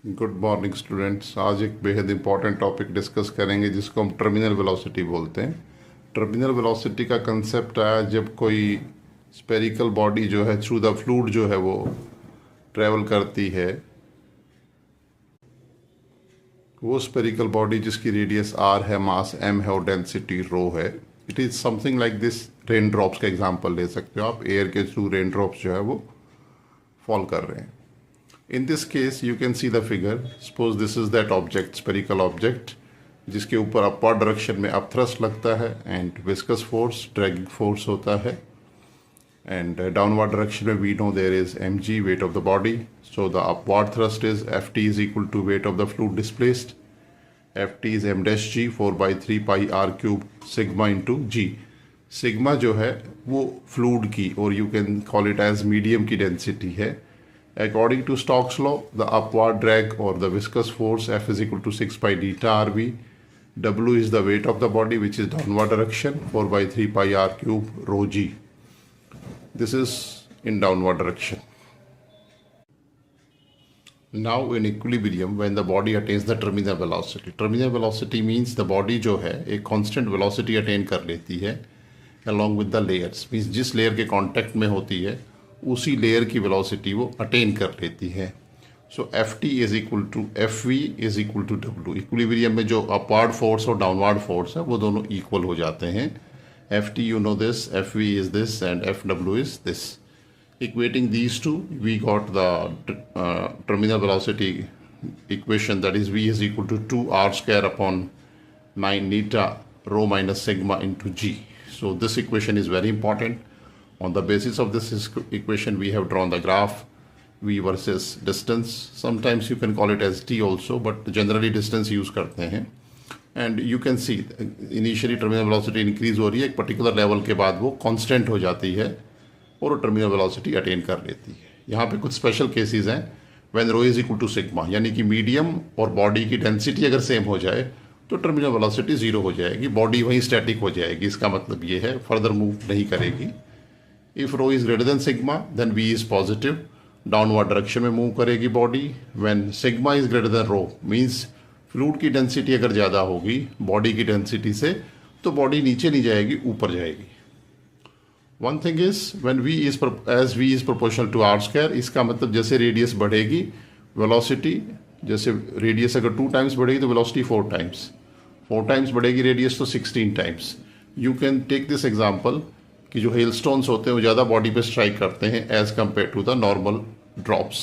Good morning students. आज एक बेहद इंपॉर्टेंट टॉपिक डिस्कस करेंगे जिसको हम टर्मिनल वेलोसिटी बोलते हैं। टर्मिनल वेलोसिटी का कंसेप्ट आया जब कोई स्पेरिकल बॉडी जो है थ्रू द फ्लूइड जो है वो ट्रेवल करती है। वो स्पेरिकल बॉडी जिसकी रेडियस r है, मास m है और डेंसिटी रो है। It is something like this. Rain drops का एग्जांपल ले सकते हो आप। एयर के थ्रू रेन ड्रॉप्स जो है वो फॉल कर रहे हैं। In this case, you can see the figure. Suppose this is that object, spherical object, जिसके ऊपर upward direction में upthrust लगता है and viscous force, dragging force होता है, and downward direction में we know there is mg, weight of the body. So the upward thrust is Ft is equal to weight of the fluid displaced. Ft is m dash g 4 by 3 pi r cube sigma into g. Sigma जो है वो fluid की और you can call it as medium की density है। According to Stokes law, the upward drag or the viscous force F is equal to 6 pi delta RV. W is the weight of the body which is downward direction 4 by 3 pi r cube rho g. This is in downward direction. Now in equilibrium when the body attains the terminal velocity. Terminal velocity means the body जो है एक constant velocity attain कर लेती है along with the layers. Means जिस layer के contact में होती है उसी लेयर की वेलोसिटी वो अटेन कर लेती है। So F T is equal to F V is equal to W. Equilibrium में जो अपवर्ड फोर्स और डाउनवर्ड फोर्स है वो दोनों इक्वल हो जाते हैं। F T you know this, F V is this and F W is this. Equating these two we got the terminal velocity equation that is V is equal to 2 r square upon 9 neta rho minus sigma into g. So this equation is very important. On the basis of this equation, we have drawn the graph v versus distance. Sometimes you can call it as t also, but generally distance use करते हैं. And you can see initially terminal velocity increase हो रही है, एक particular level के बाद वो constant हो जाती है और terminal velocity attain कर लेती है। यहाँ पे कुछ special cases हैं when rho is equal to sigma, यानी कि medium और body की density अगर same हो जाए तो terminal velocity 0 हो जाएगी, body वहीं static हो जाएगी। इसका मतलब ये है further move नहीं करेगी। If rho is greater than sigma, then v is positive. Downward direction में मूव करेगी body. When sigma is greater than rho, means fluid की डेंसिटी अगर ज़्यादा होगी बॉडी की डेंसिटी से तो बॉडी नीचे नहीं जाएगी, ऊपर जाएगी। One thing is when v is proportional to r square, इसका मतलब जैसे रेडियस बढ़ेगी वेलोसिटी, जैसे रेडियस अगर 2 टाइम्स बढ़ेगी तो वेलोसिटी 4 टाइम्स, 4 टाइम्स बढ़ेगी रेडियस तो 16 times. You can take this example कि जो हेलस्टोन्स होते हैं वो ज़्यादा बॉडी पे स्ट्राइक करते हैं as compared to the normal drops.